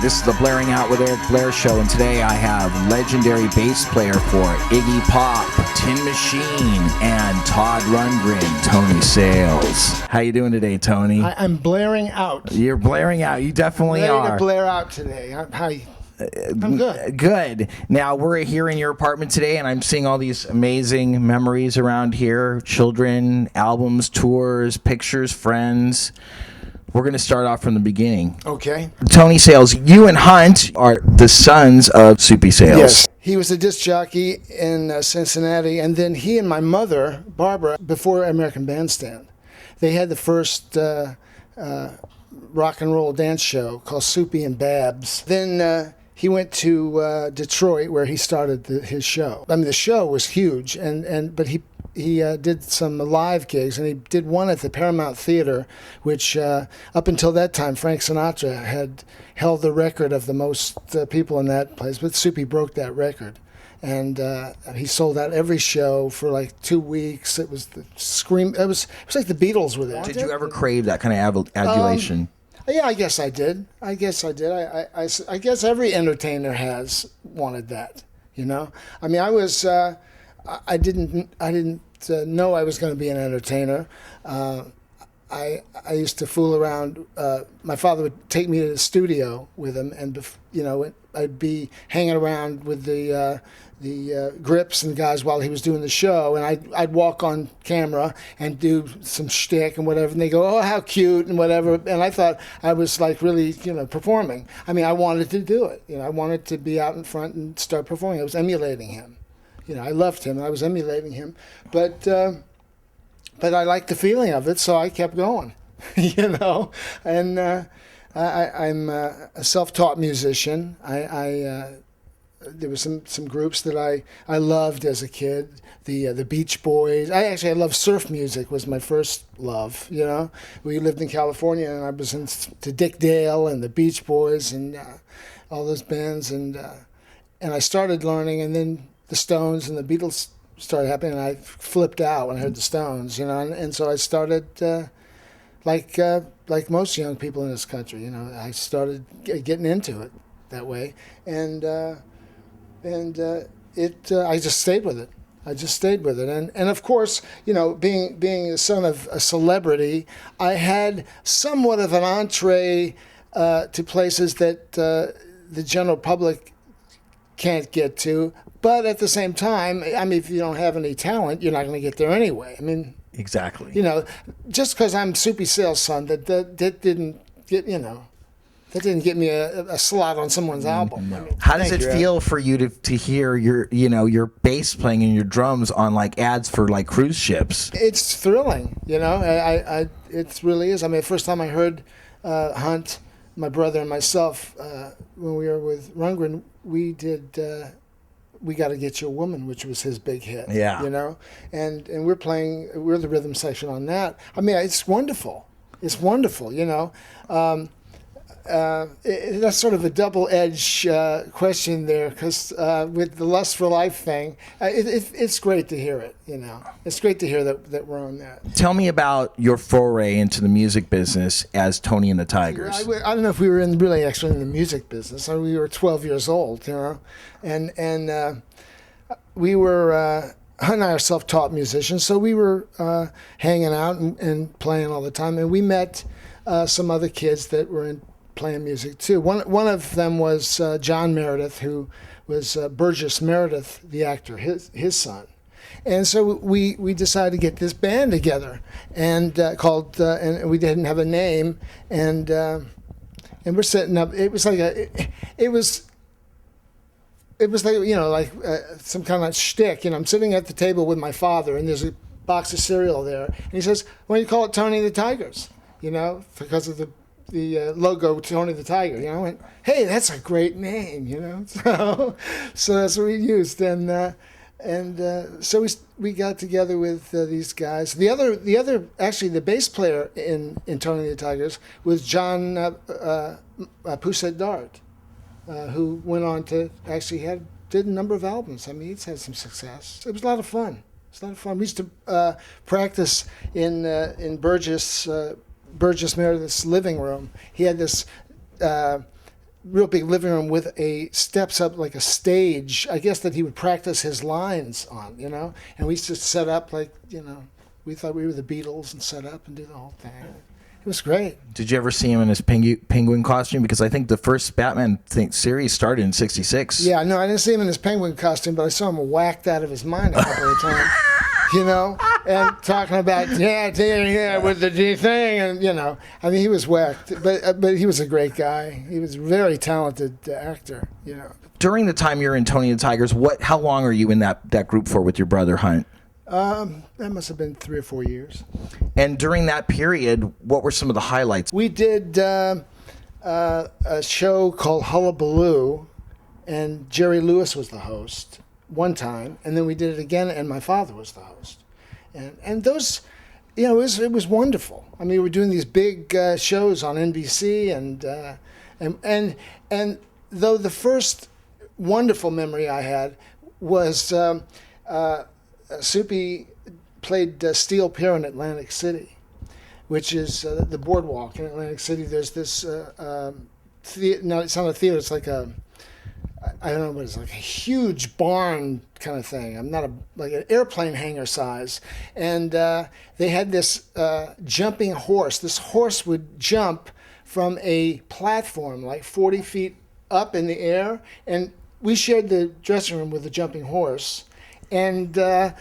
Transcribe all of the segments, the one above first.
This is the Blairing Out with Eric Blair show, and today I have legendary bass player for Iggy Pop, Tin Machine, and Todd Rundgren, Tony Sales. How you doing today, Tony? I'm blaring out. You're blaring out. You definitely I'm ready are. to blare out today. I'm good. Good. Now, we're here in your apartment today, and I'm seeing all these amazing memories around here. Children, albums, tours, pictures, friends. We're going to start off from the beginning. Okay. Tony Sales, you and Hunt are the sons of Soupy Sales. Yes. He was a disc jockey in Cincinnati, and then he and my mother, Barbara, before American Bandstand, they had the first rock and roll dance show called Soupy and Babs. Then he went to Detroit, where he started his show. I mean, the show was huge, but he did some live gigs, and he did one at the Paramount Theater, which up until that time, Frank Sinatra had held the record of the most people in that place, but Soupy broke that record. And he sold out every show for like 2 weeks. It was the scream. It was like the Beatles were there. Did you ever crave that kind of adulation? Yeah, I guess I did. I guess every entertainer has wanted that. You know, I mean, I didn't know I was going to be an entertainer. I used to fool around. My father would take me to the studio with him, and I'd be hanging around with the grips and guys while he was doing the show, and I'd walk on camera and do some shtick and whatever, and they go, "Oh, how cute," and whatever. And I thought I was like really, performing. I mean, I wanted to do it. I wanted to be out in front and start performing. I was emulating him. I loved him. I was emulating him, but I liked the feeling of it, so I kept going. And I'm a self-taught musician. There were some groups that I loved as a kid. The Beach Boys. I loved surf music. Was my first love. We lived in California, and I was into Dick Dale and the Beach Boys and all those bands, and I started learning, and then the Stones and the Beatles started happening, and I flipped out when I heard the Stones, and so I started like most young people in this country, I started getting into it that way, and I just stayed with it. And of course, being the son of a celebrity, I had somewhat of an entree to places that the general public can't get to. But at the same time, I mean, if you don't have any talent, you're not going to get there anyway. I mean, exactly. Just because I'm Soupy Sales' son, that didn't get me a slot on someone's album. No. I mean, how does it feel for you to hear your bass playing and your drums on like ads for like cruise ships? It's thrilling. It really is. I mean, the first time I heard Hunt, my brother and myself, when we were with Rundgren, we did. We Got to Get You a Woman, which was his big hit. Yeah. And we're the rhythm section on that. I mean, it's wonderful. It's wonderful, that's sort of a double-edged question there, because with the Lust for Life thing, it's great to hear it, It's great to hear that we're on that. Tell me about your foray into the music business as Tony and the Tigers. I don't know if we were actually in the music business. I mean, we were 12 years old, and we were... Hunt and I are self-taught musicians, so we were hanging out and playing all the time, and we met some other kids that were playing music too. One of them was John Meredith, who was Burgess Meredith, the actor, his son. And so we decided to get this band together, and called and we didn't have a name, and we're setting up. It was like some kind of shtick. I'm sitting at the table with my father, and there's a box of cereal there, and he says, "Why don't you call it Tony and the Tigers?" Because of the logo, Tony the Tiger. I went, "Hey, that's a great name." So that's what we used, and so we got together with these guys. The other actually the bass player in Tony and the Tigers was John Poussette Dart. Who went on to actually did a number of albums. I mean, he's had some success. It was a lot of fun. We used to practice in Burgess Meredith's living room. He had this real big living room with steps up like a stage, I guess, that he would practice his lines on, and we used to set up like, we thought we were the Beatles and set up and do the whole thing. It was great. Did you ever see him in his penguin costume? Because I think the first Batman series started in '66. Yeah, no, I didn't see him in his penguin costume, but I saw him whacked out of his mind a couple of times, and talking about, with the D thing, and, I mean, he was whacked, but he was a great guy. He was a very talented actor, During the time you're in Tony and the Tigers, how long are you in that group for with your brother, Hunt? That must have been 3 or 4 years. And during that period, what were some of the highlights? We did a show called Hullabaloo, and Jerry Lewis was the host one time, and then we did it again, and my father was the host. And those, it was wonderful. I mean, we were doing these big shows on NBC, and though the first wonderful memory I had was Soupy played Steel Pier in Atlantic City, which is the boardwalk in Atlantic City. There's this, no, it's not a theater, it's like I don't know what it's like, a huge barn kind of thing. I'm not like an airplane hangar size. And they had this jumping horse. This horse would jump from a platform like 40 feet up in the air, and we shared the dressing room with the jumping horse. And the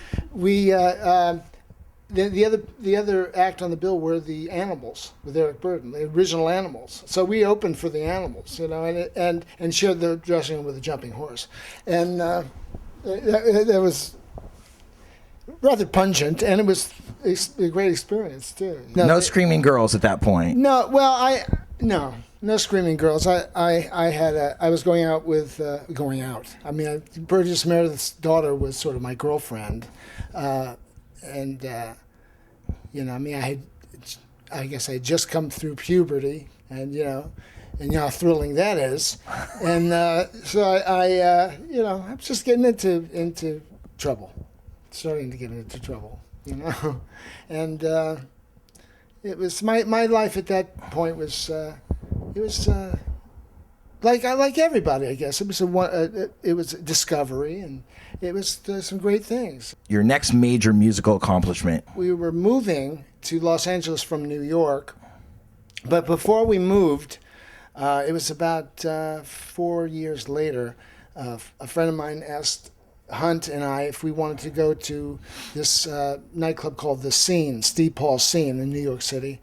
other act on the bill were the Animals with Eric Burden, the original Animals. So we opened for the Animals, and shared the dressing room with the jumping horse, and that was rather pungent, and it was a great experience too. No screaming girls at that point. No, well, no screaming girls. I was going out with I mean, Burgess Meredith's daughter was sort of my girlfriend, and I mean, I guess I had just come through puberty, and how thrilling that is, and so I I'm just getting into trouble, starting to get into trouble, and it was my life at that point was. It was like everybody, I guess. It was a discovery, and it was some great things. Your next major musical accomplishment? We were moving to Los Angeles from New York, but before we moved, it was about 4 years later, a friend of mine asked Hunt and I if we wanted to go to this nightclub called The Scene, Steve Paul's Scene in New York City,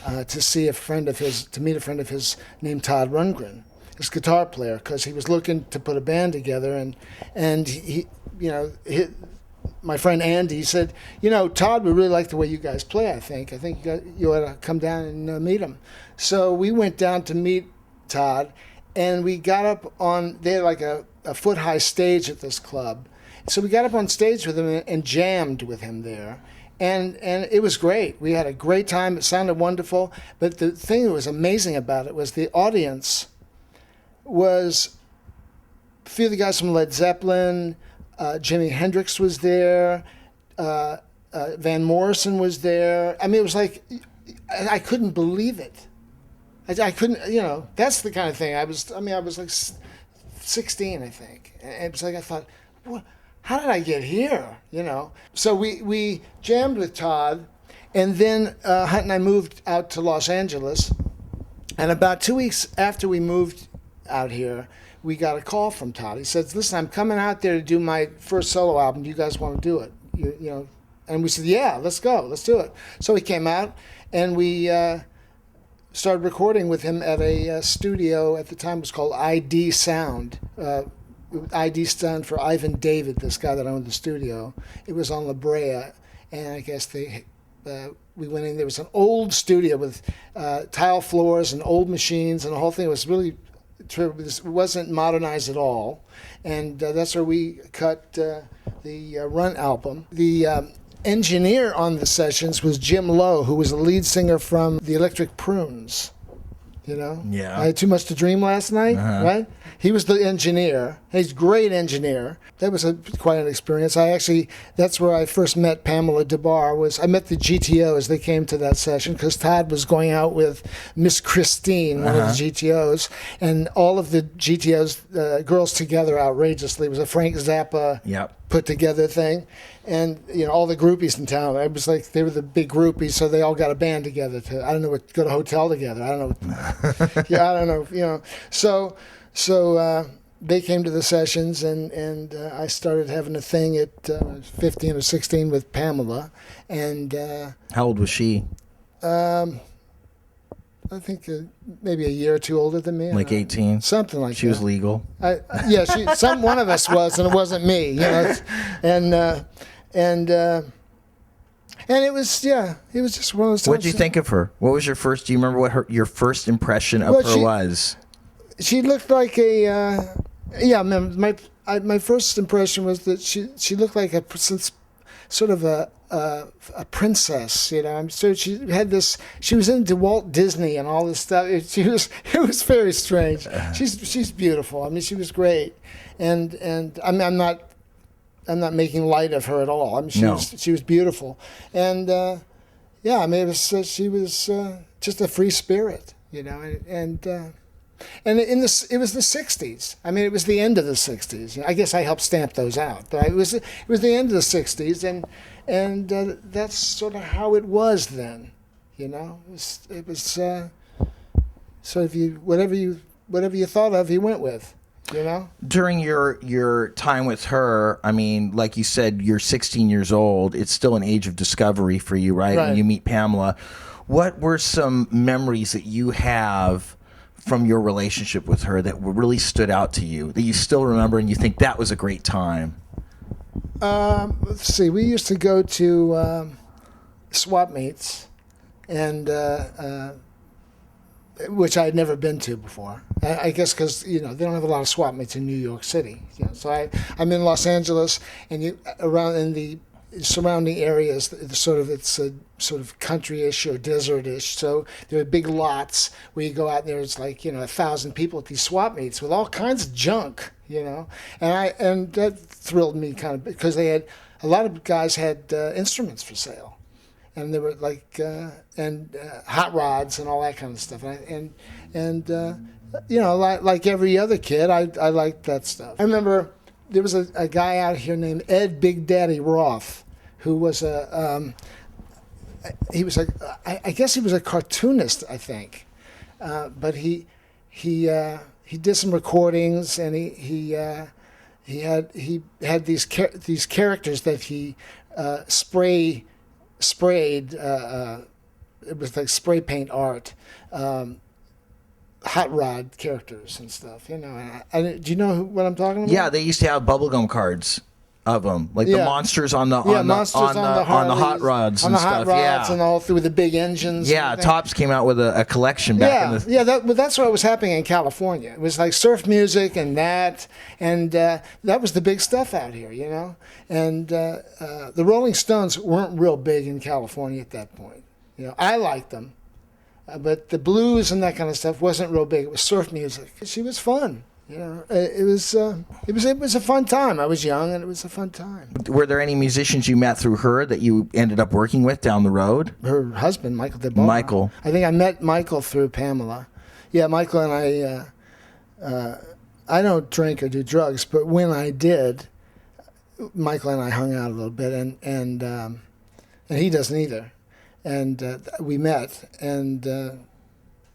to meet a friend of his named Todd Rundgren, his guitar player, because he was looking to put a band together, and he, my friend Andy said, Todd would really like the way you guys play. I think you ought to come down and meet him. So we went down to meet Todd, and we got up on, they had like a foot-high stage at this club. So we got up on stage with him and jammed with him there. And it was great. We had a great time. It sounded wonderful. But the thing that was amazing about it was the audience was a few of the guys from Led Zeppelin, Jimi Hendrix was there, Van Morrison was there. I mean, it was like, I couldn't believe it. I couldn't, that's the kind of thing. I was like 16, I think. And it was like, I thought, what? How did I get here? So we jammed with Todd, and then Hunt and I moved out to Los Angeles. And about 2 weeks after we moved out here, we got a call from Todd. He said, "Listen, I'm coming out there to do my first solo album. Do you guys want to do it?" And we said, "Yeah, let's go. Let's do it." So he came out, and we started recording with him at a studio at the time. It was called ID Sound. ID stand for Ivan David, this guy that owned the studio. It was on La Brea, and I guess we went in. There was an old studio with tile floors and old machines, and the whole thing was really, it wasn't modernized at all. And that's where we cut the Run album. The engineer on the sessions was Jim Lowe, who was the lead singer from the Electric Prunes. You know? Yeah. I had too much to dream last night, right? He was the engineer. He's a great engineer. That was quite an experience. That's where I first met Pamela DeBar. I met the GTOs. They came to that session because Todd was going out with Miss Christine, one of the GTOs, and all of the GTOs, girls together outrageously. It was a Frank Zappa put together thing. And, you know, all the groupies in town, it was like they were the big groupies, so they all got a band together to, go to a hotel together. I don't know. I don't know, you know. So they came to the sessions, and I started having a thing at 15 or 16 with Pamela. And how old was she? I think maybe a year or two older than me. Like 18? Something like that. She was legal? Yeah, one of us was, and it wasn't me. You know, and it was, it was just one of those times. What did you think of her? What was do you remember what your first impression of her was? She looked like my first impression was that she looked like a sort of a princess, you know. So she was into Walt Disney and all this stuff. It was very strange. She's beautiful. I mean, she was great, and I'm not making light of her at all. I mean, she was beautiful, and I mean, she was just a free spirit, you know, and it was the '60s. I mean, it was the end of the '60s. I guess I helped stamp those out, but it was the end of the '60s, and that's sort of how it was then. You know, it was so whatever you thought of, you went with. You know, during your time with her, I mean, like you said, you're 16 years old. It's still an age of discovery for you, right? When you meet Pamela, what were some memories that you have from your relationship with her that really stood out to you, that you still remember and you think that was a great time? Let's see. We used to go to swap meets, and which I had never been to before. I guess because, you know, they don't have a lot of swap meets in New York City. You know, so I'm in Los Angeles, and around in the surrounding areas, it's sort of country-ish or desert-ish. So there are big lots where you go out there. It's like, you know, 1,000 people at these swap meets with all kinds of junk, you know. And that thrilled me kind of, because a lot of guys had instruments for sale, and they were like hot rods and all that kind of stuff. And you know, like every other kid, I liked that stuff. I remember there was a guy out here named Ed Big Daddy Roth, who was I guess he was a cartoonist, I think, but he did some recordings, and he had these characters that he sprayed. It was like spray paint art. Hot rod characters and stuff, you know. Do you know what I'm talking about? Yeah, they used to have bubblegum cards of them, like the monsters on the hot rods and stuff. And all through the big engines. Yeah, Tops came out with a collection back in the. But that's what was happening in California. It was like surf music and that was the big stuff out here, you know. And the Rolling Stones weren't real big in California at that point. You know, I liked them. But the blues and that kind of stuff wasn't real big. It was surf music. She was fun, you know. It was a fun time. I was young, and it was a fun time. Were there any musicians you met through her that you ended up working with down the road? Her husband, Michael DeBar. Michael. I think I met Michael through Pamela. Yeah, Michael and I don't drink or do drugs, but when I did, Michael and I hung out a little bit, and he doesn't either. And we met, and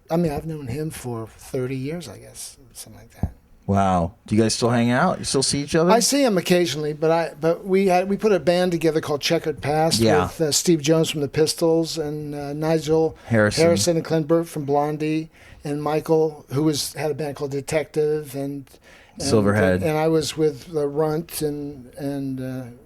I mean, I've known him for 30 years, I guess, something like that. Wow. Do you guys still hang out? You still see each other? I see him occasionally, but we put a band together called Checkered Past with Steve Jones from the Pistols, and Nigel Harrison and Clint Burt from Blondie, and Michael, who had a band called Detective, and Silverhead. And I was with Runt and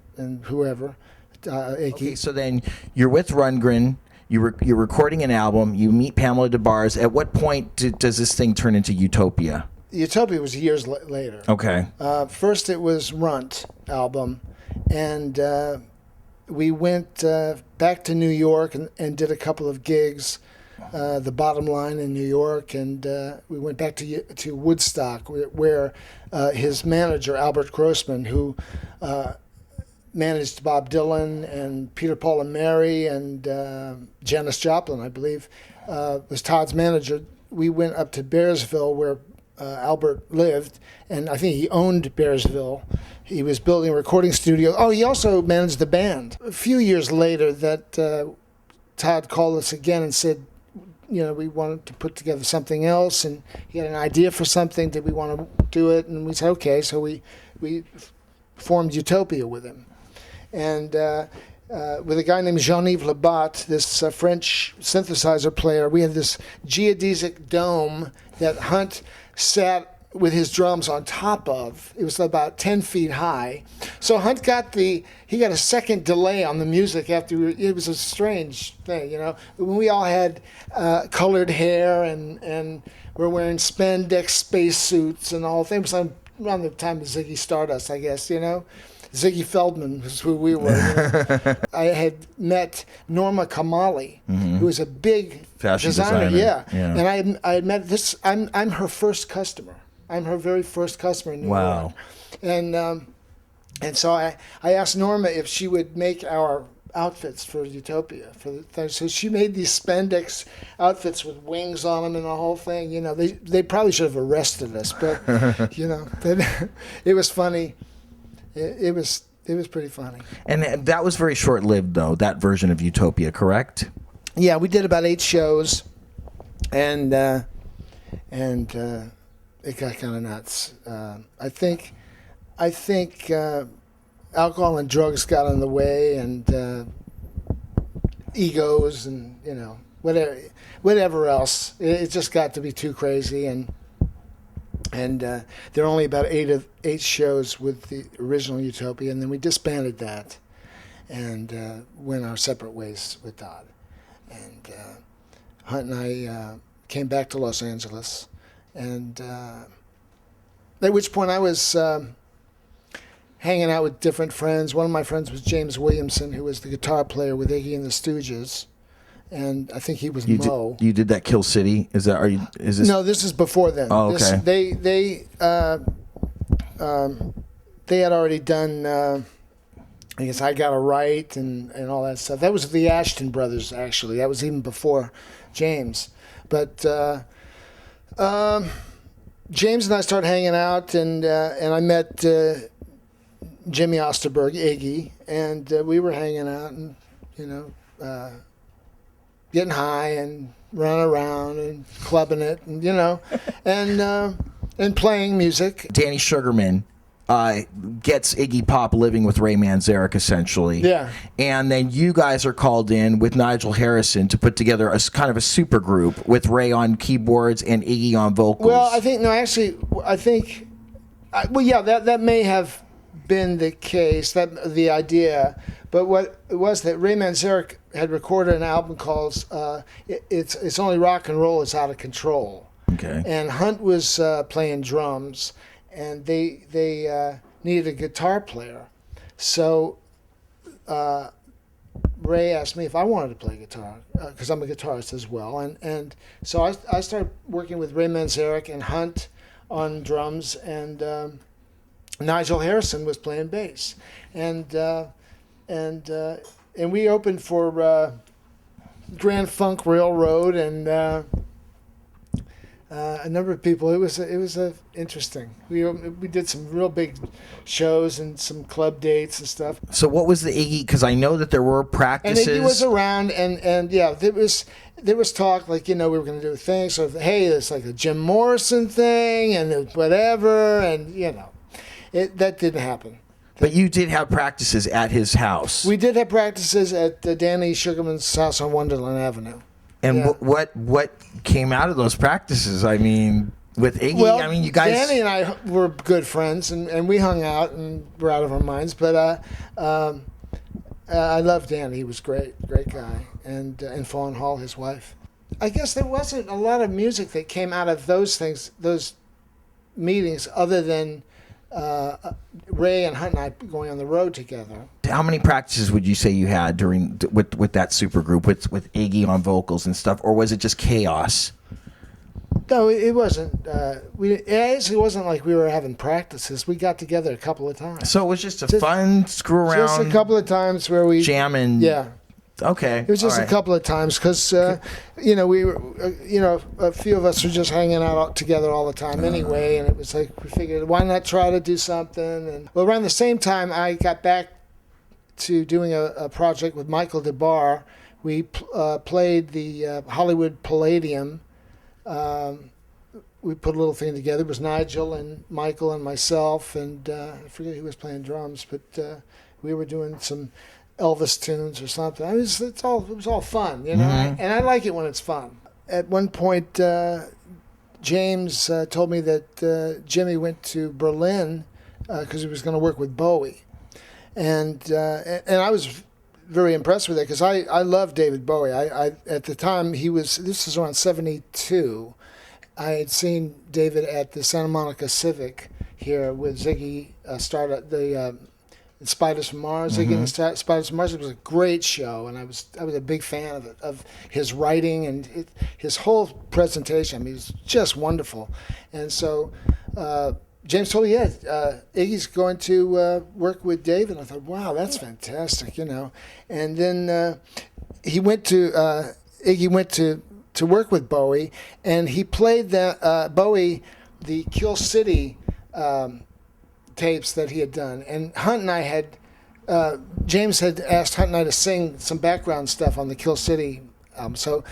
whoever. Okay, so then you're with Rundgren, you're recording an album, you meet Pamela DeBars. At what point does this thing turn into Utopia? Utopia was years later. Okay. First it was Runt album, and we went back to New York and did a couple of gigs the Bottom Line in New York, and we went back to Woodstock, where his manager, Albert Grossman, who managed Bob Dylan and Peter, Paul and Mary and Janis Joplin, I believe, was Todd's manager. We went up to Bearsville, where Albert lived, and I think he owned Bearsville. He was building a recording studio. Oh, he also managed the band. A few years later, that Todd called us again and said, we wanted to put together something else, and he had an idea for something. Did we want to do it? And we said, okay. So we formed Utopia with him. And with a guy named Jean-Yves Labat, this French synthesizer player, we had this geodesic dome that Hunt sat with his drums on top of. It was about 10 feet high. So Hunt got a second delay on the music after. It was a strange thing, when we all had colored hair and we're wearing spandex spacesuits and all things. Around the time of Ziggy Stardust, I guess, Ziggy Feldman was who we were. I had met Norma Kamali, who was a big fashion designer. Yeah. And I had met this. I'm her first customer. I'm her very first customer in New York. And so I asked Norma if she would make our outfits for Utopia for the thing. So she made these spandex outfits with wings on them and the whole thing. They probably should have arrested us, but it was funny. It was pretty funny. And that was very short-lived, though, that version of Utopia, correct? Yeah, we did about 8 shows, and it got kind of nuts. I think alcohol and drugs got in the way, and egos, and whatever else. It just got to be too crazy, and there were only about 8 shows with the original Utopia, and then we disbanded that and went our separate ways with Todd. And Hunt and I came back to Los Angeles, and at which point I was hanging out with different friends. One of my friends was James Williamson, who was the guitar player with Iggy and the Stooges. And I think he was Mo. You did that Kill City? Is this? No, this is before then. Oh, okay. They had already done. I guess I Got a Right and all that stuff. That was the Ashton brothers, actually. That was even before James. But James and I started hanging out, and I met Jimmy Osterberg, Iggy, and we were hanging out, and getting high and running around and clubbing it, and and playing music. Danny Sugarman gets Iggy Pop living with Ray Manzarek, essentially. Yeah. And then you guys are called in with Nigel Harrison to put together a kind of a super group with Ray on keyboards and Iggy on vocals. Well, that may have been the case, the idea. But what it was that Ray Manzarek had recorded an album called "It's Only Rock and Roll Is Out of Control." Okay. And Hunt was playing drums, and they needed a guitar player. So Ray asked me if I wanted to play guitar, because I'm a guitarist as well. And so I started working with Ray Manzarek and Hunt on drums, and Nigel Harrison was playing bass. And we opened for Grand Funk Railroad and a number of people. It was interesting. We did some real big shows and some club dates and stuff. So what was the Iggy? Because I know that there were practices. And Iggy was around, and yeah, there was talk like we were going to do a thing. So hey, it's like a Jim Morrison thing and whatever, and that didn't happen. But you did have practices at his house. We did have practices at Danny Sugarman's house on Wonderland Avenue. And yeah. What came out of those practices? I mean, with Iggy, well, you guys... Danny and I were good friends, and we hung out and were out of our minds. But I loved Danny. He was great guy. And Fawn Hall, his wife. I guess there wasn't a lot of music that came out of those things, those meetings, other than Ray and Hunt and I going on the road together. how many practices would you say you had during with that supergroup with Iggy on vocals and stuff, or was it just chaos? No, it wasn't. It actually wasn't like we were having practices. We got together a couple of times. So it was just a fun screw around. Just a couple of times where we jamming. Yeah. Okay. It was just a couple of times because, we were, a few of us were just hanging out together all the time anyway, and it was like we figured, why not try to do something? And well, around the same time, I got back to doing a project with Michael DeBar. We played the Hollywood Palladium. We put a little thing together. It was Nigel and Michael and myself, and I forget who was playing drums, but we were doing some Elvis tunes or something. It was all fun, you know. Mm-hmm. And I like it when it's fun. At one point, James told me that Jimmy went to Berlin because he was going to work with Bowie, and I was very impressed with that because I love David Bowie. I at the time this was around '72. I had seen David at the Santa Monica Civic here with Ziggy started the Spiders from Mars. Ziggy and the Spiders from Mars. It was a great show, and I was a big fan of it, of his writing and his whole presentation. I mean, it was just wonderful. And so James told me, Iggy's going to work with David. I thought, wow, that's fantastic, you know. And then Iggy went to work with Bowie, and he played Bowie the Kill City tapes that he had done. And Hunt and I had, James had asked Hunt and I to sing some background stuff on the Kill City album. So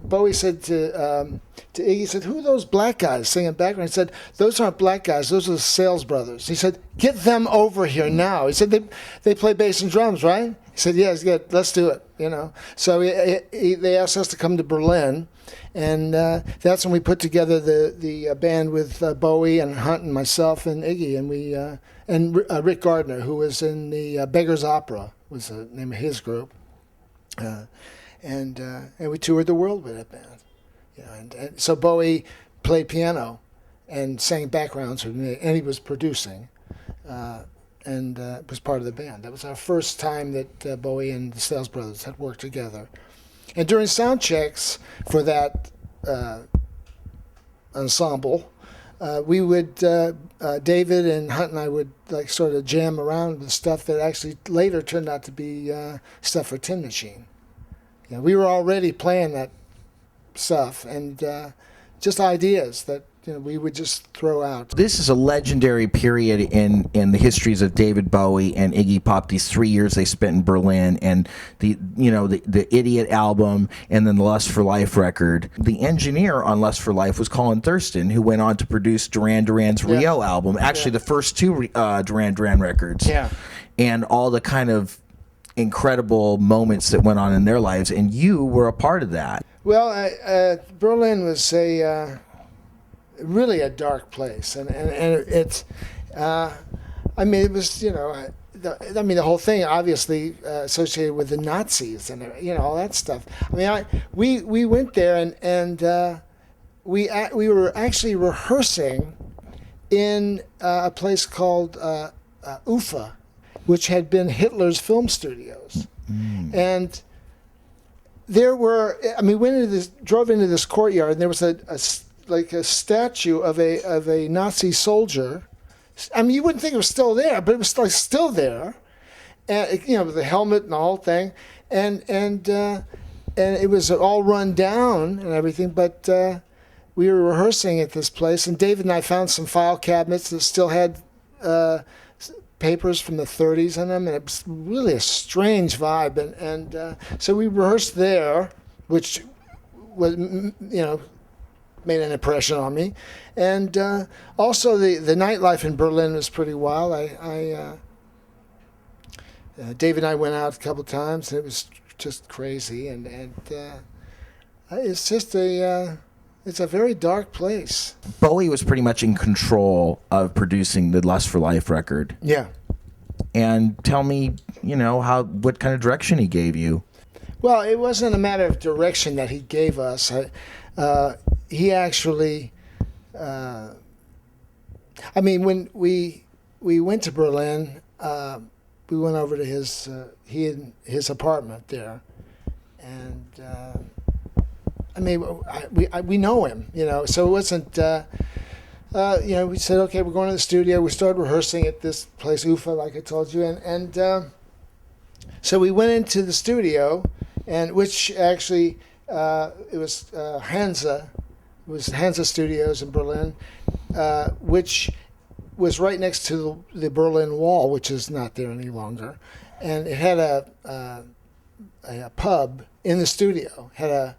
Bowie said to Iggy, he said, who are those black guys singing background? He said, those aren't black guys, those are the Sales Brothers. He said, get them over here now. He said, they play bass and drums, right? He said, yes, good, let's do it, you know. So they asked us to come to Berlin, and that's when we put together the band with Bowie and Hunt and myself and Iggy, and we and Rick Gardner, who was in the Beggar's Opera, was the name of his group, and we toured the world with that band, you know. And so Bowie played piano and sang backgrounds with me, and he was producing. And was part of the band. That was our first time that Bowie and the Sales Brothers had worked together. And during sound checks for that ensemble, we would, David and Hunt and I would like sort of jam around with stuff that actually later turned out to be stuff for Tin Machine. You know, we were already playing that stuff and just ideas that, you know, we would just throw out. This is a legendary period in the histories of David Bowie and Iggy Pop. These 3 years they spent in Berlin, and the Idiot album, and then the Lust for Life record. The engineer on Lust for Life was Colin Thurston, who went on to produce Duran Duran's Rio album. Actually, the first two Duran Duran records. Yeah, and all the kind of incredible moments that went on in their lives, and you were a part of that. Well, Berlin was really a dark place, and it's I mean, it was, you know, the whole thing obviously associated with the Nazis and, you know, all that stuff. I mean, we went there and we were actually rehearsing in a place called Ufa, which had been Hitler's film studios, and there were, I mean, drove into this courtyard, and there was a statue of a Nazi soldier. I mean, you wouldn't think it was still there, but it was like still there, and, you know, with the helmet and the whole thing, and it was all run down and everything. But we were rehearsing at this place, and David and I found some file cabinets that still had papers from the 30s in them, and it was really a strange vibe. And so we rehearsed there, which was, you know, made an impression on me. And also the nightlife in Berlin was pretty wild. David and I went out a couple times, and it was just crazy. And it's just it's a very dark place. Bowie was pretty much in control of producing the Lust for Life record. Yeah. And tell me, you know, what kind of direction he gave you. Well, it wasn't a matter of direction that he gave us. He actually, I mean, when we went to Berlin, we went over to his apartment there, and I mean, we know him, you know, so it wasn't. You know, we said, okay, we're going to the studio. We started rehearsing at this place, UFA, like I told you, and so we went into the studio, and which actually it was Hansa. It was Hansa Studios in Berlin, which was right next to the Berlin Wall, which is not there any longer, and it had a pub in the studio. Had a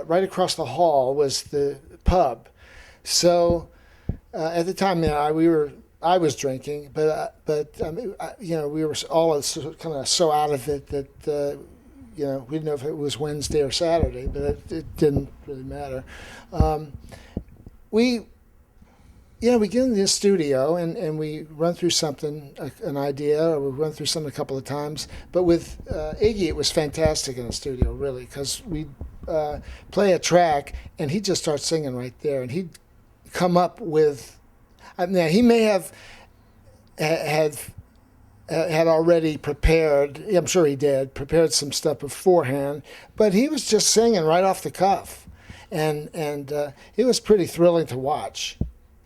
right across the hall was the pub. So at the time, you know, I was drinking, but you know, we were all kind of so out of it that you know, we didn't know if it was Wednesday or Saturday, but it didn't really matter. We get in the studio and we run through something, an idea, or we run through something a couple of times. But with Iggy, it was fantastic in the studio, really, because we'd play a track and he'd just start singing right there, and he'd come up with, I mean, he may have had already prepared, I'm sure he did, prepared some stuff beforehand, but he was just singing right off the cuff. And it was pretty thrilling to watch,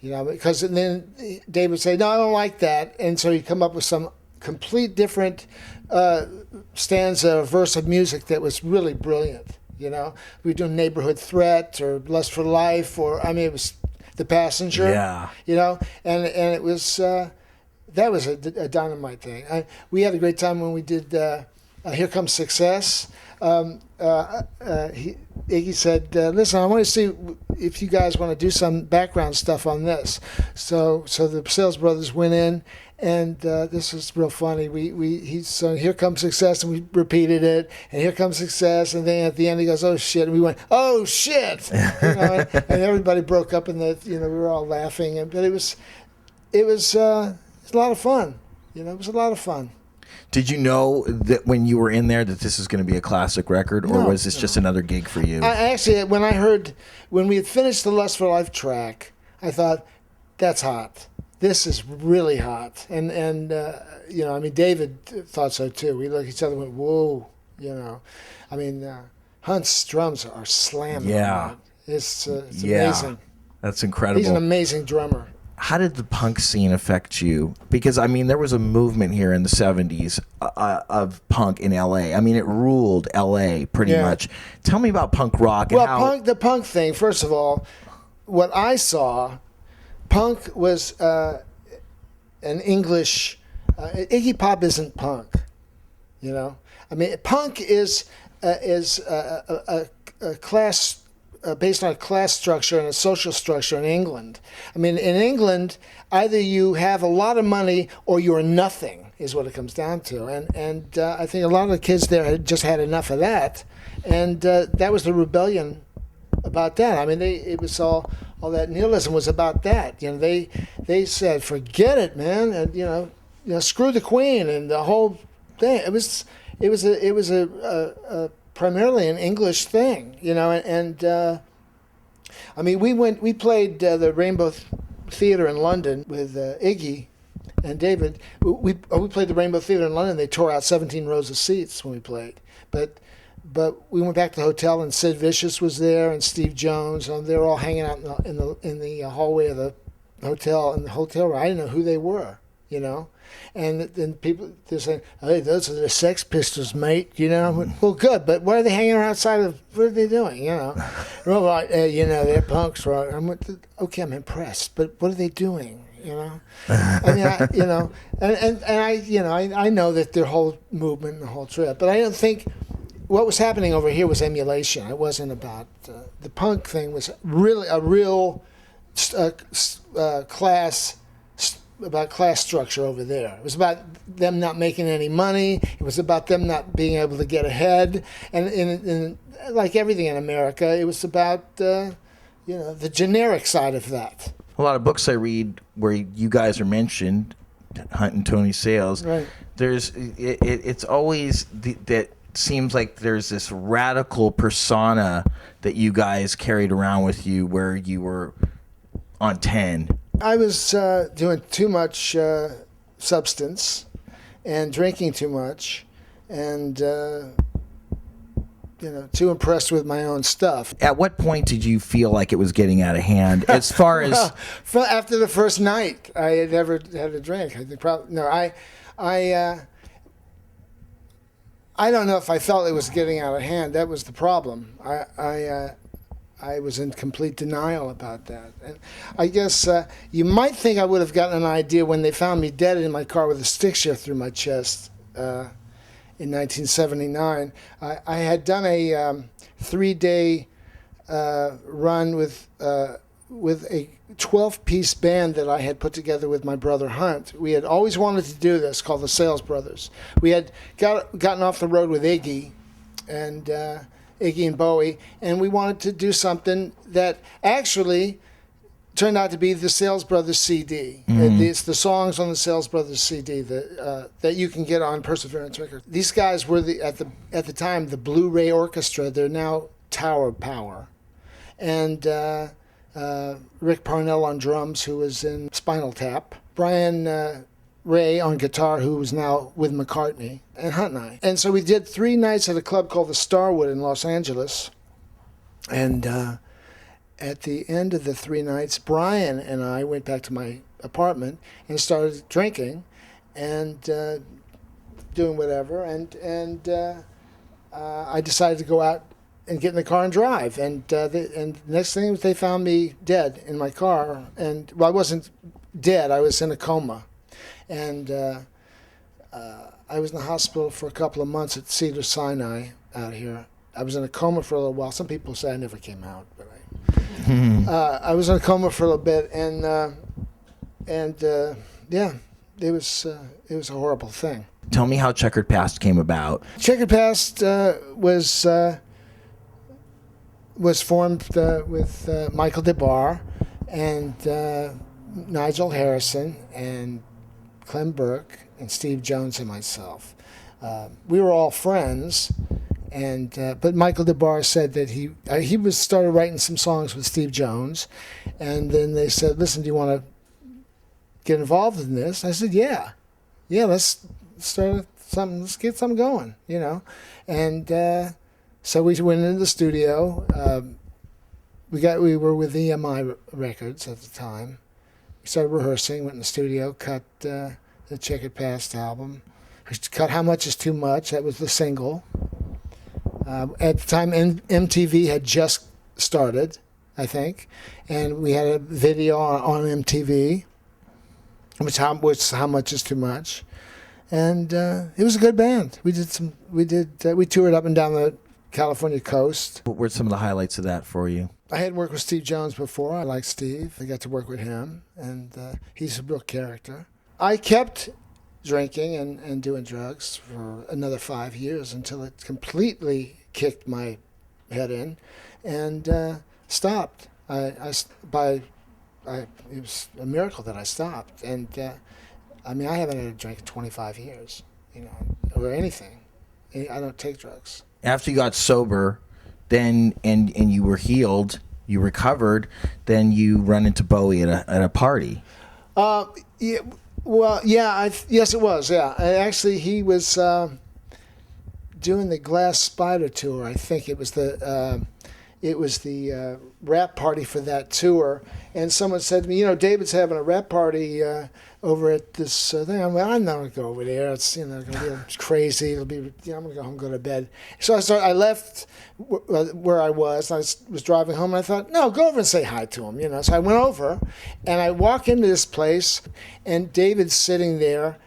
you know, because then Dave would say, no, I don't like that. And so he'd come up with some complete different stanza or verse of music that was really brilliant, you know. We were doing Neighborhood Threat or Lust for Life, or, I mean, it was The Passenger, yeah, you know, and it was... that was a dynamite thing. We had a great time when we did Here Comes Success. Iggy said, listen, I want to see if you guys want to do some background stuff on this. So the Sales Brothers went in, and this is real funny. He sung Here Comes Success, and we repeated it, and Here Comes Success, and then at the end he goes, oh shit, and we went, oh shit, you know, and everybody broke up, and we were all laughing, but it was a lot of fun. You know, it was a lot of fun. Did you know that when you were in there that this was going to be a classic record, or was this just another gig for you? I actually, when we had finished the Lust for Life track, I thought, that's hot. This is really hot. And you know, I mean, David thought so too. We looked at each other and went, whoa, you know. I mean, Hunt's drums are slamming. Yeah. It's amazing. That's incredible. He's an amazing drummer. How did the punk scene affect you? Because, I mean, there was a movement here in the 70s of punk in L.A. I mean, it ruled L.A. pretty much. Tell me about punk rock. And the punk thing, first of all, what I saw, punk was an English... Iggy Pop isn't punk, you know? I mean, punk is a class... based on a class structure and a social structure in England. I mean, in England, either you have a lot of money or you're nothing, is what it comes down to. And I think a lot of the kids there had just had enough of that. And that was the rebellion about that. I mean, it was all that nihilism was about that. You know, they said, forget it, man, and you know, screw the Queen and the whole thing. It was a primarily an English thing, you know, and I mean, we played the Rainbow Theatre in London with Iggy and David. We played the Rainbow Theatre in London. They tore out 17 rows of seats when we played, but we went back to the hotel, and Sid Vicious was there, and Steve Jones, and they were all hanging out in the hallway of the hotel, in the hotel room. I didn't know who they were, you know. And then people, they're saying, hey, those are the Sex Pistols, mate, you know. Went, well, good, but why are they hanging around outside of, what are they doing, you know? Well, like, you know, they're punks, right? Okay, I'm impressed, but what are they doing, you know? I mean, you know, and I, you know, I know that their whole movement and the whole trip, but I don't think what was happening over here was emulation. It wasn't about, the punk thing was really a real class structure over there. It was about them not making any money. It was about them not being able to get ahead. And like everything in America, it was about you know, the generic side of that. A lot of books I read where you guys are mentioned, Hunt and Tony Sales. Right. It's always that seems like there's this radical persona that you guys carried around with you where you were on 10. I was doing too much substance, and drinking too much, and too impressed with my own stuff. At what point did you feel like it was getting out of hand? As far as After the first night I had ever had a drink, I think I don't know if I felt it was getting out of hand. That was the problem. I was in complete denial about that. And I guess you might think I would have gotten an idea when they found me dead in my car with a stick shift through my chest in 1979. I had done a 3-day run with a 12-piece band that I had put together with my brother Hunt. We had always wanted to do this, called the Sales Brothers. We had gotten off the road with Iggy and Bowie, and we wanted to do something that actually turned out to be the Sales Brothers CD. It's the songs on the Sales Brothers CD that you can get on Perseverance Records. These guys were at the time the Blu-ray Orchestra. They're now Tower Power, and Rick Parnell on drums, who was in Spinal Tap, Brian Ray on guitar, who was now with McCartney, and Hunt and I. And so we did 3 nights at a club called the Starwood in Los Angeles. And at the end of the 3 nights, Brian and I went back to my apartment and started drinking and doing whatever. And I decided to go out and get in the car and drive. And the next thing was they found me dead in my car. And, well, I wasn't dead. I was in a coma. And I was in the hospital for a couple of months at Cedars-Sinai out here. I was in a coma for a little while. Some people say I never came out, but I was in a coma for a little bit, and yeah, it was a horrible thing. Tell me how Checkered Past came about. Checkered Past was formed with Michael DeBar and Nigel Harrison and Clem Burke and Steve Jones and myself. We were all friends, but Michael DeBar said that he started writing some songs with Steve Jones, and then they said, "Listen, do you want to get involved in this?" I said, "Yeah, let's start something. Let's get something going, And so we went into the studio. We were with EMI Records at the time. We started rehearsing, went in the studio, cut the Checkered Past album. We cut How Much Is Too Much. That was the single. At the time, MTV had just started, I think, and we had a video on MTV, which How Much Is Too Much, and it was a good band. We toured up and down the California coast. What were some of the highlights of that for you? I had worked with Steve Jones before. I liked Steve. I got to work with him, and he's a real character. I kept drinking and doing drugs for another 5 years until it completely kicked my head in and stopped. It was a miracle that I stopped. And I haven't had a drink in 25 years, or anything. I don't take drugs. After you got sober, then and you were healed, you recovered, then you run into Bowie at a party. Yeah. Well, yeah, yes, it was. Yeah, actually, he was doing the Glass Spider tour. I think it was the rap party for that tour. And someone said to me, David's having a rap party over at this thing. I'm not going to go over there. It's going to be crazy. It'll be, I'm going to go home and go to bed. So I left where I was. I was driving home, and I thought, no, go over and say hi to him. So I went over, and I walk into this place, and David's sitting there,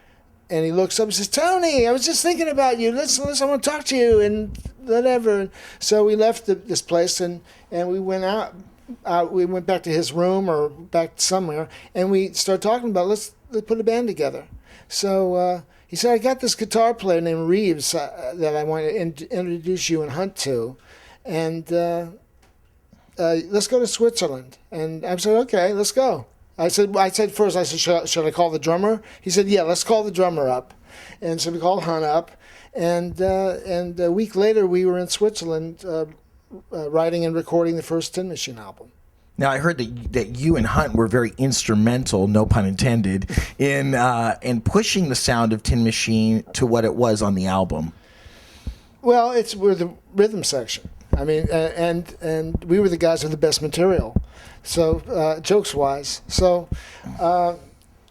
and he looks up and says, "Tony, I was just thinking about you. Listen, I want to talk to you," and whatever. So we left this place, and we went out. We went back to his room or back somewhere, and we started talking about let's put a band together. So he said, "I got this guitar player named Reeves that I want to introduce you and Hunt to, and let's go to Switzerland." And I said, "Okay, let's go." I said first, should I call the drummer? He said, "Yeah, let's call the drummer up." And so we called Hunt up, and a week later we were in Switzerland writing and recording the first Tin Machine album. Now, I heard that you and Hunt were very instrumental, no pun intended, in pushing the sound of Tin Machine to what it was on the album. Well, we're the rhythm section. I mean, and we were the guys with the best material. So, jokes-wise. So,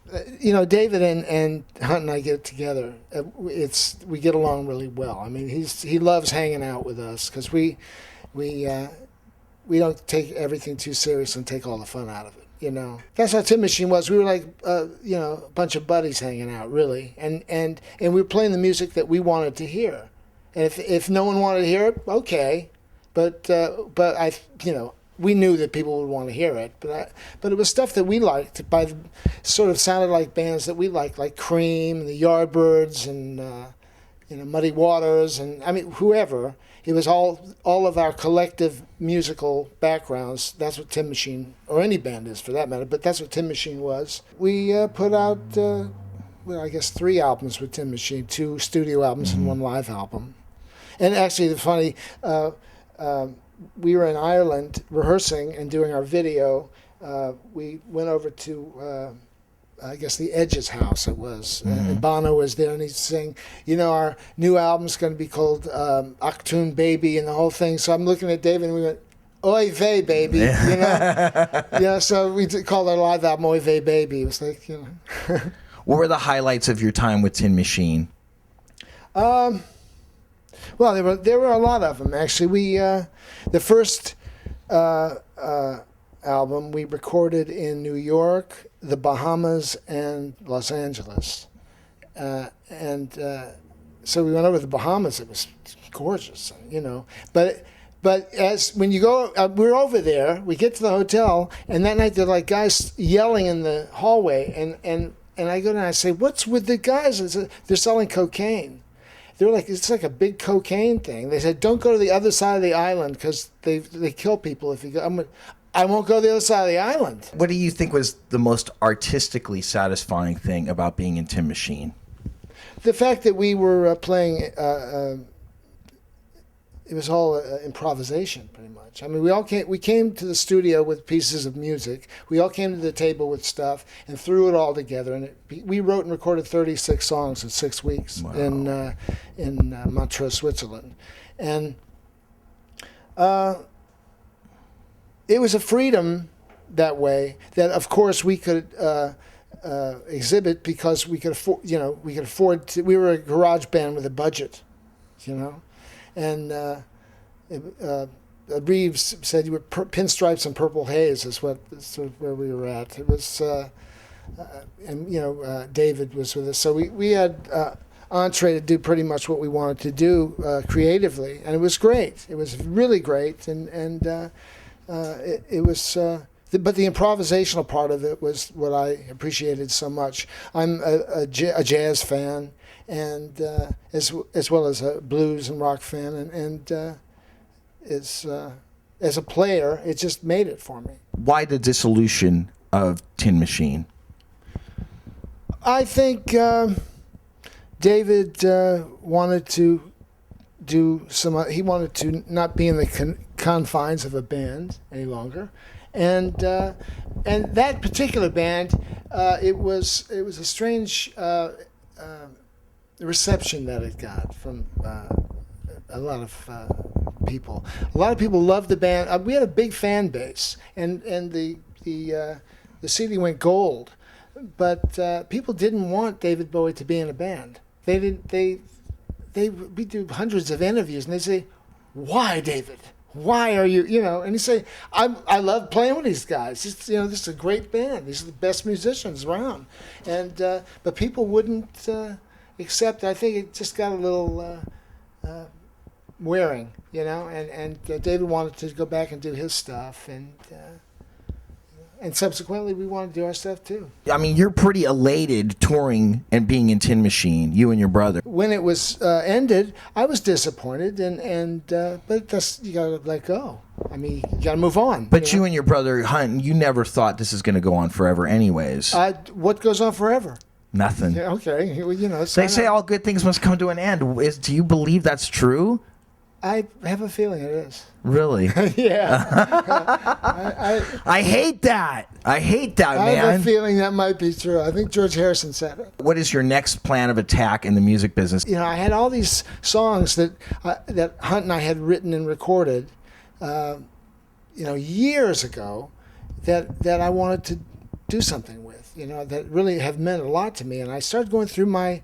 David and Hunt and I get together. We get along really well. I mean, he loves hanging out with us because we don't take everything too serious and take all the fun out of it. That's how Tin Machine was. We were like a bunch of buddies hanging out, really, and we were playing the music that we wanted to hear. And if no one wanted to hear it, okay, but we knew that people would want to hear it. But it was stuff that we liked. Sort of sounded like bands that we liked, like Cream and the Yardbirds and Muddy Waters, and I mean whoever. It was all of our collective musical backgrounds. That's what Tin Machine, or any band is for that matter, but that's what Tin Machine was. We put out, I guess 3 albums with Tin Machine, 2 studio albums and 1 live album. And actually, the funny, we were in Ireland rehearsing and doing our video. We went over to, I guess, the Edge's house it was. And Bono was there, and he's saying, our new album's going to be called Achtung Baby and the whole thing. So I'm looking at David, and we went, Oy vey, baby, so we called our live album Oy vey, baby. It was like, What were the highlights of your time with Tin Machine? Well, there were a lot of them, actually. We the first album we recorded in New York, the Bahamas, and Los Angeles, so we went over to the Bahamas. It was gorgeous, But when you go, we're over there. We get to the hotel, and that night there are like guys yelling in the hallway, and I go down and I say, "What's with the guys?" They're selling cocaine. They're like, it's like a big cocaine thing. They said, don't go to the other side of the island because they kill people if you go. I won't go to the other side of the island. What do you think was the most artistically satisfying thing about being in Tin Machine? The fact that we were playing, it was all improvisation, pretty much. I mean, we came to the studio with pieces of music. We all came to the table with stuff and threw it all together. And we wrote and recorded 36 songs in 6 weeks. Wow. in Montreux, Switzerland. And it was a freedom that way that, of course, we could exhibit because we could afford to. We were a garage band with a budget, And Reeves said you were pinstripes and purple haze is sort of where we were at. It was, David was with us, so we had entree to do pretty much what we wanted to do creatively, and it was great. It was really great, and it was. But the improvisational part of it was what I appreciated so much. I'm a jazz fan, and as well as a blues and rock fan, and as a player, it just made it for me. Why the dissolution of Tin Machine? I think David wanted to do some. He wanted to not be in the confines of a band any longer, and that particular band, it was a strange reception that it got from a lot of people. A lot of people loved the band. We had a big fan base, and the CD went gold, but people didn't want David Bowie to be in a band. We do hundreds of interviews, and they say, "Why, David? Why are you?" And he say, "I love playing with these guys. This is a great band. These are the best musicians around." And but people wouldn't accept. I think it just got a little wearing, And David wanted to go back and do his stuff, and subsequently we wanted to do our stuff too. I mean, you're pretty elated touring and being in Tin Machine, you and your brother. When it was ended, I was disappointed, but you gotta let go. I mean, you gotta move on. But you and your brother Hunt, you never thought this is going to go on forever, anyways. What goes on forever? Nothing. Yeah, okay, They say all good things must come to an end. Do you believe that's true? I have a feeling it is. Really? Yeah. I hate that. I hate that, I man. have a feeling that might be true. I think George Harrison said it. What is your next plan of attack in the music business? You know, I had all these songs that Hunt and I had written and recorded, years ago, that I wanted to do something with. You know, that really have meant a lot to me. And I started going through my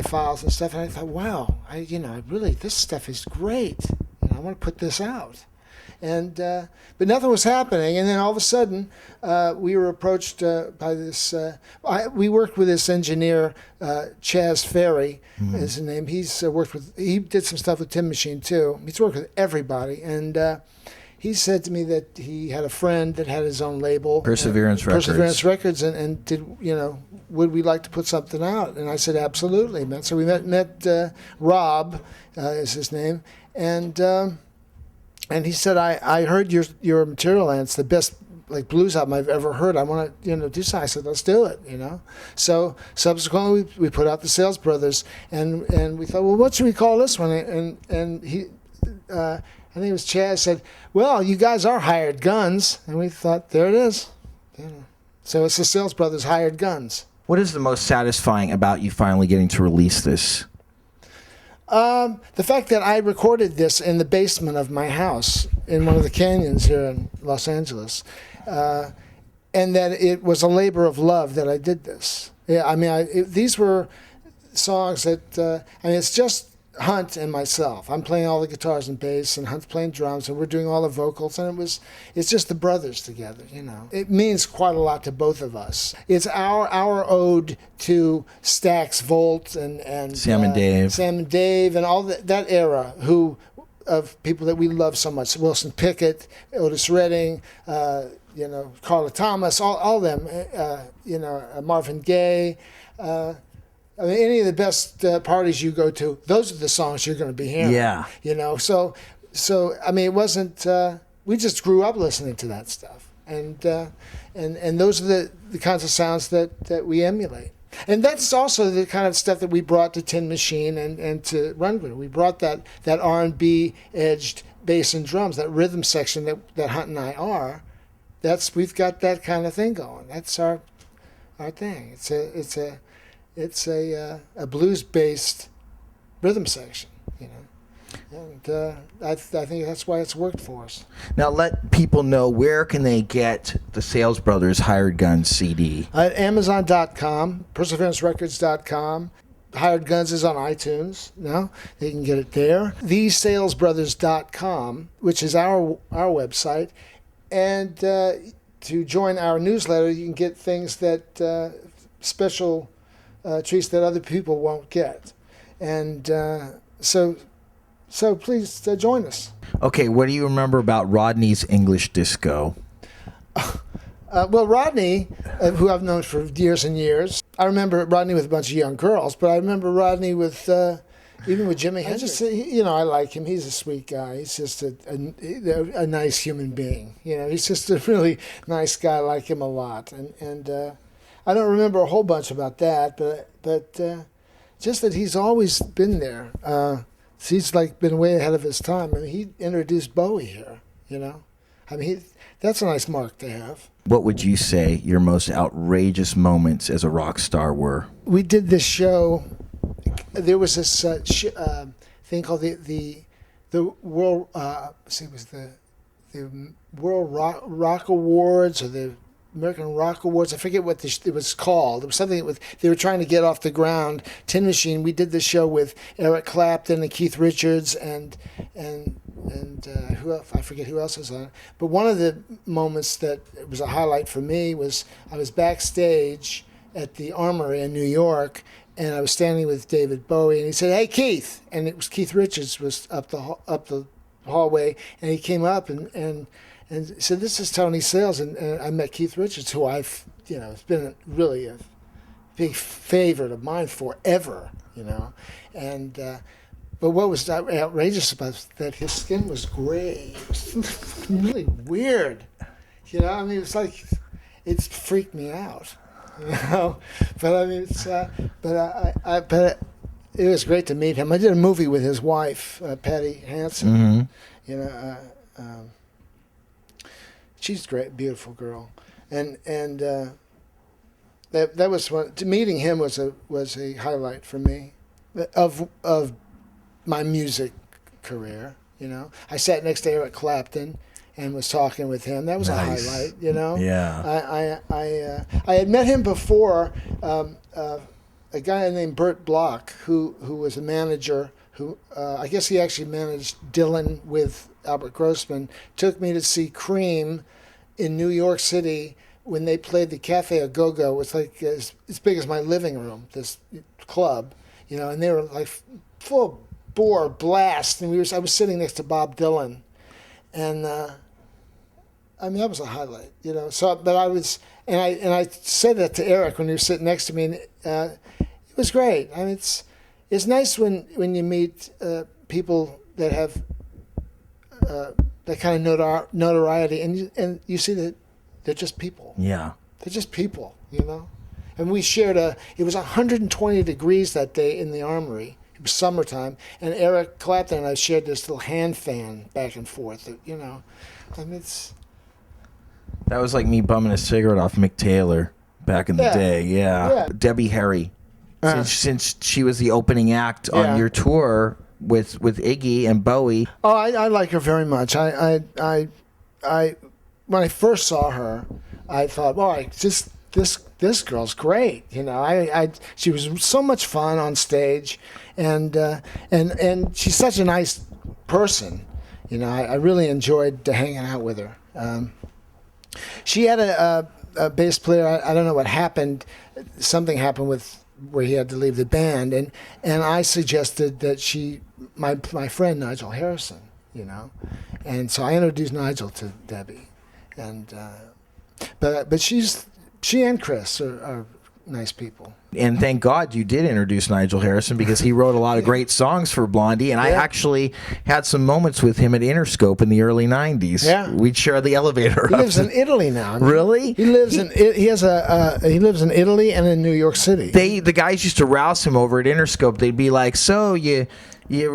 files and stuff, and I thought, wow, this stuff is great. I want to put this out. And but nothing was happening, and then all of a sudden we were approached by this. We worked with this engineer, Chaz Ferry, is his name. He did some stuff with Tin Machine too. He's worked with everybody, and he said to me that he had a friend that had his own label, Perseverance Records, and did would we like to put something out? And I said, absolutely, man. So we met Rob, is his name, and he said, I heard your material, and it's the best blues album I've ever heard. I want to do something. I said, let's do it. So subsequently we put out the Sales Brothers, and we thought, well, what should we call this one? And he, I think it was Chaz, said, well, you guys are Hired Guns, and we thought, there it is. So it's the Sales Brothers Hired Guns. What is the most satisfying about you finally getting to release this? The fact that I recorded this in the basement of my house in one of the canyons here in Los Angeles, and that it was a labor of love that I did this. Yeah, I mean, these were songs that it's just Hunt and myself. I'm playing all the guitars and bass, and Hunt's playing drums, and we're doing all the vocals, and it's just the brothers together. It means quite a lot to both of us. It's our ode to Stax Volt and Sam and Dave and all that era of people that we love so much. Wilson Pickett, Otis Redding, Carla Thomas, all them. Marvin Gaye. Any of the best parties you go to, those are the songs you're going to be hearing. Yeah. So it wasn't. We just grew up listening to that stuff, and those are the kinds of sounds that we emulate. And that's also the kind of stuff that we brought to Tin Machine and to Rundgren. We brought that R&B edged bass and drums, that rhythm section that Hunt and I are. We've got that kind of thing going. That's our thing. It's a blues-based rhythm section, and I think that's why it's worked for us. Now let people know, where can they get the Sales Brothers Hired Guns CD? At Amazon.com, PerseveranceRecords.com. Hired Guns is on iTunes now. They can get it there. TheSalesBrothers.com, which is our website, and to join our newsletter, you can get things that special treats that other people won't get, and so please join us. Okay, what do you remember about Rodney's English disco? Well, Rodney, who I've known for years and years, I remember Rodney with a bunch of young girls, but I remember Rodney with even with Jimi Hendrix. I like him. He's a sweet guy. He's just a nice human being. He's just a really nice guy. I like him a lot, and I don't remember a whole bunch about that, but just that he's always been there. He's been way ahead of his time. I mean, he introduced Bowie here. That's a nice mark to have. What would you say your most outrageous moments as a rock star were? We did this show. There was this thing called the World. It was the World Rock Awards, or the American Rock Awards. I forget what it was called. It was something they were trying to get off the ground. Tin Machine. We did the show with Eric Clapton and Keith Richards and who else? I forget who else was on it. But one of the moments that was a highlight for me was I was backstage at the Armory in New York, and I was standing with David Bowie, and he said, "Hey, Keith," and it was Keith Richards was up the hallway, and he came up and said, "This is Tony Sales," and I met Keith Richards, who has been really a big favorite of mine forever, and but what was outrageous about that, his skin was gray. It was really weird, it's like, it freaked me out, but I mean, but it was great to meet him. I did a movie with his wife, Patty Hansen. Mm-hmm. You know, she's a great, beautiful girl, and that was meeting him was a highlight for me of my music career. You know, I sat next to Eric Clapton and was talking with him. That was Nice. a highlight. You know, Yeah. I had met him before. A guy named Bert Block, who was a manager, who I guess he actually managed Dylan with Albert Grossman, took me to see Cream in New York City when they played the Cafe A Go-Go. It was like as big as my living room, this club, you know, and they were like full bore blast, and I was sitting next to Bob Dylan, and I mean that was a highlight, you know. So, but I was, and I said that to Eric when he was sitting next to me, and it was great. I mean, it's nice when you meet people that have that kind of notoriety, and you see that they're just people. Yeah. They're just people, you know. And we shared it was 120 degrees that day in the Armory. It was summertime, and Eric Clapton and I shared this little hand fan back and forth. You know, I mean, That was like me bumming a cigarette off Mick Taylor back in the day. Yeah. Debbie Harry. Since she was the opening act on your tour with Iggy and Bowie. Oh, I like her very much. I when I first saw her, I thought, well, this girl's great. You know, she was so much fun on stage, and she's such a nice person. You know, I really enjoyed hanging out with her. She had a bass player. I don't know what happened. Something happened where he had to leave the band, and I suggested that my friend Nigel Harrison, you know, and so I introduced Nigel to Debbie, and but she and Chris are nice people. And thank God you did introduce Nigel Harrison, because he wrote a lot of great songs for Blondie, and I actually had some moments with him at Interscope in the early 90s. Yeah. We'd share the elevator. He lives in Italy now. Really? He lives in Italy and in New York City. The guys used to rouse him over at Interscope. They'd be like, "So you're a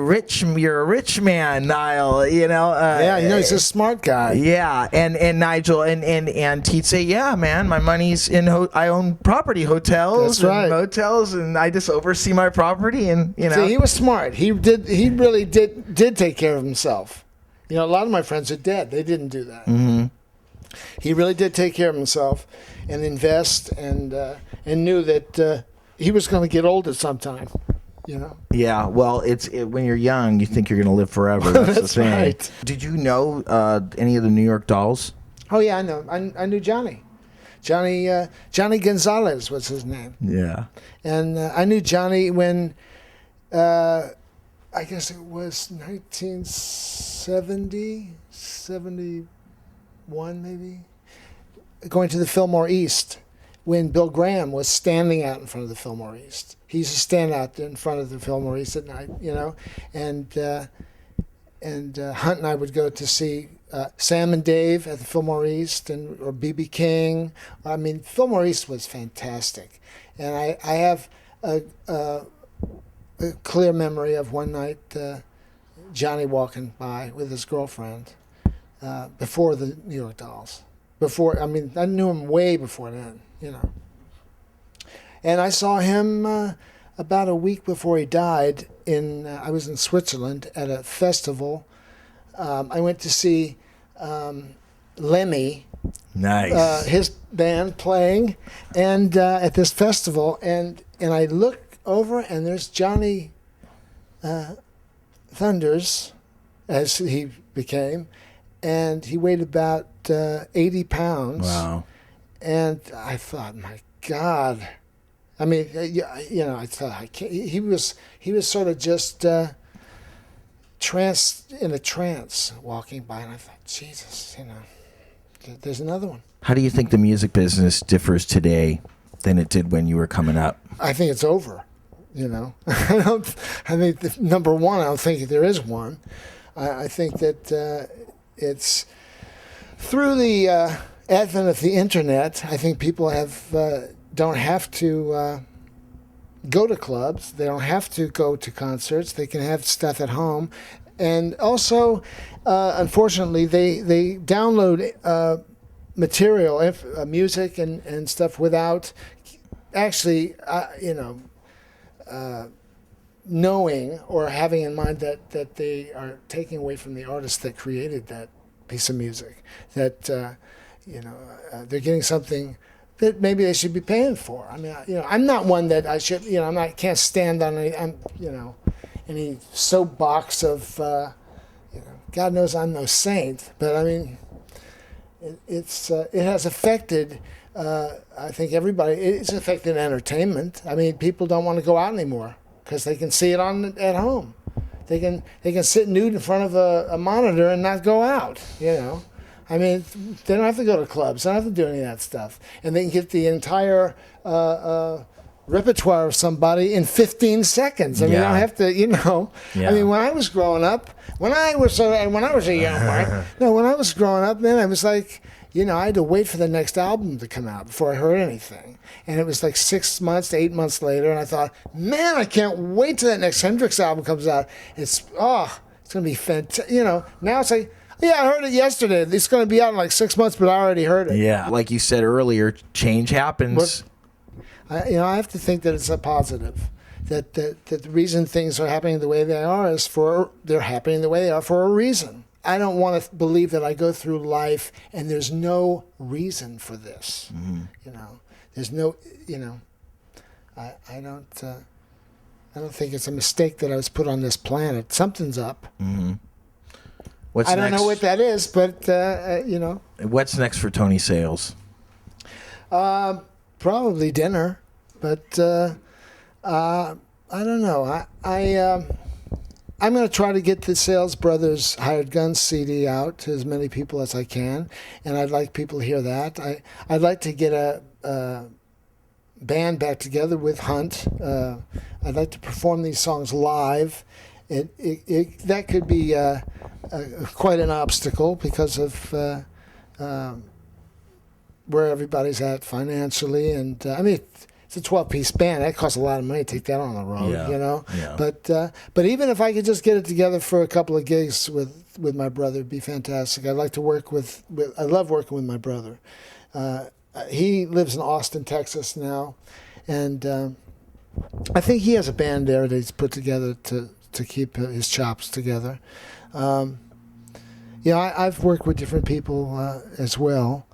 rich man, Niall, you know." You know, he's a smart guy. Yeah, and Nigel and he'd say, "Yeah, man, my money's in. I own property, hotels, That's right. and motels, and I just oversee my property." And you know, See, he was smart. He really did take care of himself. You know, a lot of my friends are dead. They didn't do that. Mm-hmm. He really did take care of himself and invest, and knew that he was going to get old at some time. You know. Yeah, well, when you're young, you think you're going to live forever. That's the thing. Right. Did you know any of the New York Dolls? Oh yeah, I know. I knew Johnny. Johnny Gonzalez was his name. Yeah. And I knew Johnny when I guess it was 1970, 71 maybe, going to the Fillmore East when Bill Graham was standing out in front of the Fillmore East. He used to stand out in front of the Fillmore East at night, you know, and Hunt and I would go to see Sam and Dave at the Fillmore East, or B.B. King. I mean, Fillmore East was fantastic, and I have a clear memory of one night Johnny walking by with his girlfriend before the New York Dolls. I knew him way before then, you know. And I saw him about a week before he died. I was in Switzerland at a festival. I went to see Lemmy, Nice. his band playing, and at this festival, and I look over and there's Johnny Thunders, as he became, and he weighed about 80 pounds. Wow. And I thought, my God. I mean, you know, I thought I can't. He was sort of just in a trance walking by, and I thought, Jesus, you know, there's another one. How do you think the music business differs today than it did when you were coming up? I think it's over. You know, number one, I don't think there is one. I think that it's through the advent of the internet. I think people don't have to go to clubs. They don't have to go to concerts. They can have stuff at home. And also, unfortunately, they download material, music and stuff without actually, knowing or having in mind that they are taking away from the artist that created that piece of music. That they're getting something that maybe they should be paying for. I mean, I'm not one that I should, can't stand on any soapbox of, God knows I'm no saint, but I mean, it has affected, I think everybody. It's affected entertainment. I mean, people don't want to go out anymore because they can see it at home. They can sit nude in front of a monitor and not go out. I mean, they don't have to go to clubs. They don't have to do any of that stuff, and they can get the entire repertoire of somebody in 15 seconds. I mean, I don't have to, Yeah. I mean, when I was growing up, when I was a young boy, when I was growing up, man, I was like, I had to wait for the next album to come out before I heard anything. And it was like 6 months to 8 months later, and I thought, man, I can't wait till that next Hendrix album comes out. It's going to be fantastic. Now it's like, yeah, I heard it yesterday. It's going to be out in like 6 months, but I already heard it. Yeah, like you said earlier, change happens. I have to think that it's a positive. That the reason things are happening the way they are is they're happening the way they are for a reason. I don't want to believe that I go through life and there's no reason for this. Mm-hmm. There's no, I don't think it's a mistake that I was put on this planet. Something's up. Mm-hmm. I don't know what that is, but What's next for Tony Sales? Probably dinner, but I don't know. I'm going to try to get the Sales Brothers Hired Guns CD out to as many people as I can, and I'd like people to hear that. I'd like to get a band back together with Hunt. I'd like to perform these songs live. That could be quite an obstacle because of where everybody's at financially, and I mean. It's a 12-piece band. That costs a lot of money to take that on the road, Yeah. But even if I could just get it together for a couple of gigs with my brother, it'd be fantastic. I'd like to work with I love working with my brother. He lives in Austin, Texas now, and I think he has a band there that he's put together to keep his chops together. I've worked with different people as well.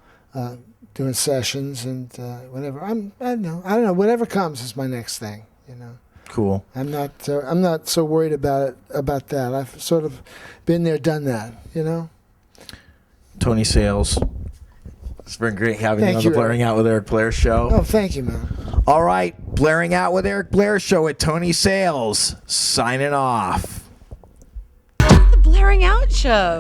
Doing sessions and whatever. I don't know. Whatever comes is my next thing. Cool. I'm not so worried about that. I've sort of been there, done that. Tony Sales. It's been great having you on the Blairing Out with Eric Blair show. Oh, thank you, man. All right, Blairing Out with Eric Blair show at Tony Sales. Signing off. The Blairing Out Show.